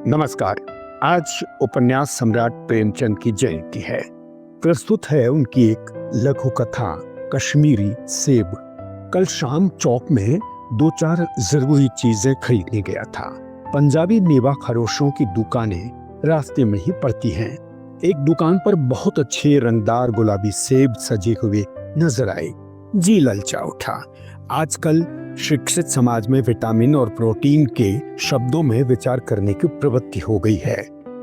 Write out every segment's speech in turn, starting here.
नमस्कार। आज उपन्यास सम्राट प्रेमचंद की जयंती है। प्रस्तुत है उनकी एक लघु कथा कश्मीरी सेब। कल शाम चौक में दो चार जरूरी चीजें खरीदने गया था। पंजाबी मेवा खरोशों की दुकानें रास्ते में ही पड़ती हैं। एक दुकान पर बहुत अच्छे रंगदार गुलाबी सेब सजे हुए नजर आए। जी ललचा उठा। आजकल शिक्षित समाज में विटामिन और प्रोटीन के शब्दों में विचार करने की प्रवृत्ति हो गई है।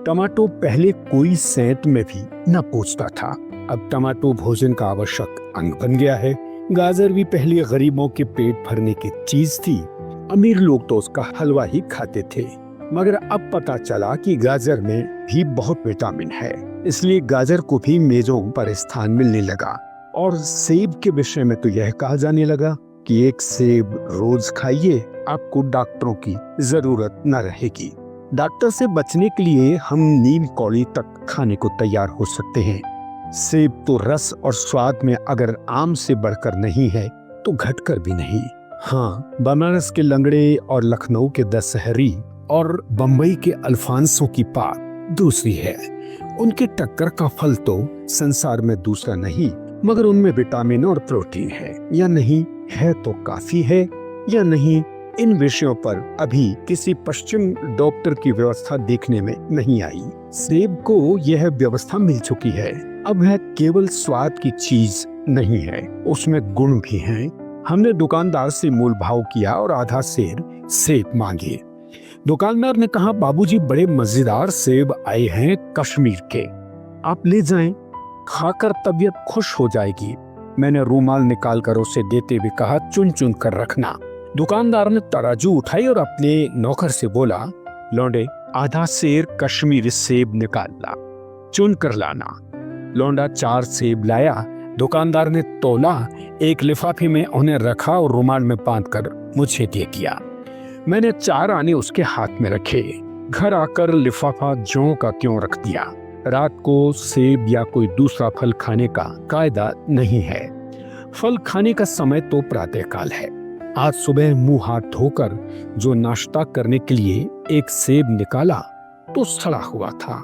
टमाटो पहले कोई सेंत में भी न पूछता था, अब टमाटो भोजन का आवश्यक अंग बन गया है। गाजर भी पहले गरीबों के पेट भरने की चीज थी, अमीर लोग तो उसका हलवा ही खाते थे। मगर अब पता चला कि गाजर में भी बहुत विटामिन है, इसलिए गाजर को भी मेजों पर स्थान मिलने लगा। और सेब के विषय में तो यह कहा जाने लगा कि एक सेब रोज खाइए, आपको डॉक्टरों की जरूरत न रहेगी। डॉक्टर से बचने के लिए हम नीम कौड़ी तक खाने को तैयार हो सकते हैं। सेब तो रस और स्वाद में अगर आम से बढ़कर नहीं है तो घटकर भी नहीं। हाँ, बनारस के लंगड़े और लखनऊ के दशहरी और बंबई के अल्फांसो की पात दूसरी है। उनके टक्कर का फल तो संसार में दूसरा नहीं, मगर उनमें विटामिन और प्रोटीन है या नहीं है तो काफी है या नहीं, इन विषयों पर अभी किसी पश्चिम डॉक्टर की व्यवस्था देखने में नहीं आई। सेब को यह व्यवस्था मिल चुकी है। अब है केवल स्वाद की चीज नहीं है, उसमें गुण भी हैं। हमने दुकानदार से मोल भाव किया और आधा सेर सेब मांगे। दुकानदार ने कहा, बाबूजी बड़े मजेदार सेब आए हैं कश्मीर के, आप ले जाएं, खाकर तबीयत खुश हो जाएगी। मैंने रूमाल निकालकर उसे देते हुए कहा, चुन चुन कर रखना। दुकानदार ने तराजू उठाई और अपने नौकर से बोला, लौंडे आधा सेर कश्मीरी सेब निकाल ला, चुन कर लाना। लौंडा 4 सेब लाया। दुकानदार ने तोला, एक लिफाफे में उन्हें रखा और रुमाल में बांधकर मुझे दे दिया। मैंने 4 आने उसके हाथ में रखे। घर आकर लिफाफा ज्यों का त्यों रख दिया। रात को सेब या कोई दूसरा फल खाने का कायदा नहीं है। फल खाने का समय तो प्रातःकाल है। आज सुबह मुंह हाथ धोकर जो नाश्ता करने के लिए एक सेब निकाला तो सड़ा हुआ था।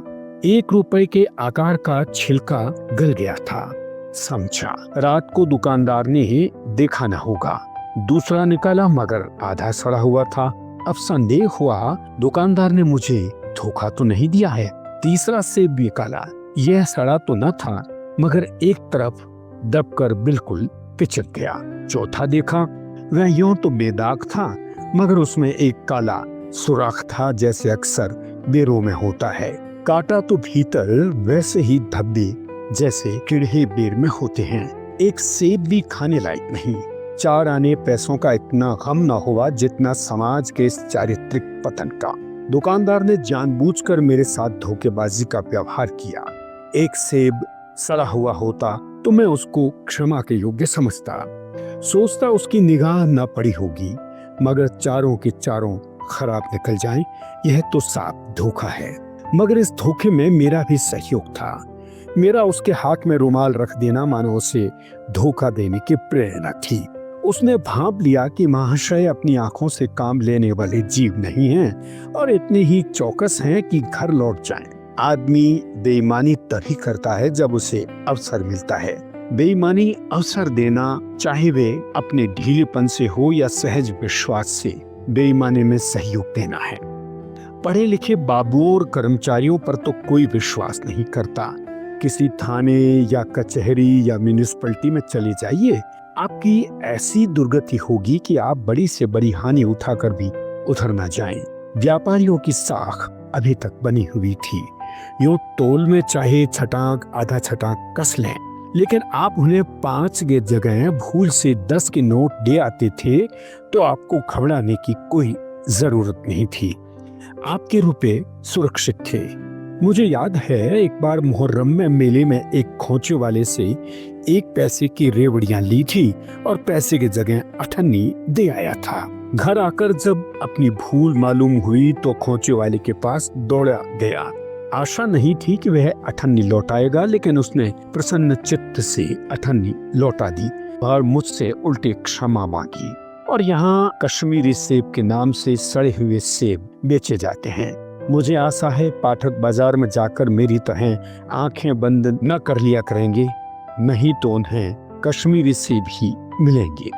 1 रुपए के आकार का छिलका गल गया था। समझा रात को दुकानदार ने देखा न होगा। दूसरा निकाला मगर आधा सड़ा हुआ था। अब संदेह हुआ दुकानदार ने मुझे धोखा तो नहीं दिया है। तीसरा सेब निकाला, यह सड़ा तो न था मगर एक तरफ दबकर बिल्कुल पिचक गया। चौथा देखा, वह यूं तो बेदाग था मगर उसमें एक काला सुराख था, जैसे अक्सर बेरों में होता है। काटा तो भीतर वैसे ही धब्बे जैसे कीड़े बेर में होते हैं। एक सेब भी खाने लायक नहीं। 4 आने पैसों का इतना गम न हुआ जितना समाज के इस चारित्रिक पतन का। दुकानदार ने जानबूझकर मेरे साथ धोखेबाजी का व्यवहार किया। एक सेब सड़ा हुआ होता तो मैं उसको क्षमा के योग्य समझता, सोचता उसकी निगाह न पड़ी होगी, मगर चारों के चारों खराब निकल जाएं, यह तो साफ धोखा है। मगर इस धोखे में मेरा भी सहयोग था। मेरा उसके हाथ में रुमाल रख देना मानो उसे धोखा देने की प्रेरणा थी। उसने भांप लिया कि महाशय अपनी आंखों से काम लेने वाले जीव नहीं हैं और इतने ही चौकस हैं कि घर लौट जाएं। आदमी बेईमानी तभी करता है जब उसे अवसर मिलता है। बेईमानी अवसर देना, चाहे वे अपने ढीलेपन से हो या सहज विश्वास से, बेईमानी में सहयोग देना है। पढ़े लिखे बाबुओं और कर्मचारियों पर तो कोई विश्वास नहीं करता। किसी थाने या कचहरी या म्यूनिसिपैलिटी में चले जाइए, आपकी ऐसी दुर्गति होगी कि आप बड़ी से बड़ी हानि उठाकर भी उधर न जाएं। व्यापारियों की साख अभी तक बनी हुई थी। यूं तोल में चाहे छटाक आधा छटाक कस लें, लेकिन आप उन्हें 5 के जगह भूल से 10 के नोट दे आते थे तो आपको घबराने की कोई जरूरत नहीं थी। आपके रुपए सुरक्षित थे। मुझे याद है एक बार मुहर्रम में मेले में एक खोचे वाले से 1 पैसे की रेवड़ियां ली थी और पैसे की जगह 98 दे आया था। घर आकर जब अपनी भूल मालूम हुई तो खोचे वाले के पास दौड़ा गया। आशा नहीं थी कि वह 98 लौटाएगा, लेकिन उसने प्रसन्न चित्त से 98 लौटा दी और मुझसे उल्टे क्षमा मांगी। और यहाँ कश्मीरी सेब के नाम से सड़े हुए सेब बेचे जाते हैं। मुझे आशा है पाठक बाजार में जाकर मेरी तरह आंखें बंद न कर लिया करेंगे, नहीं तो उन्हें कश्मीरी सेब ही मिलेंगे।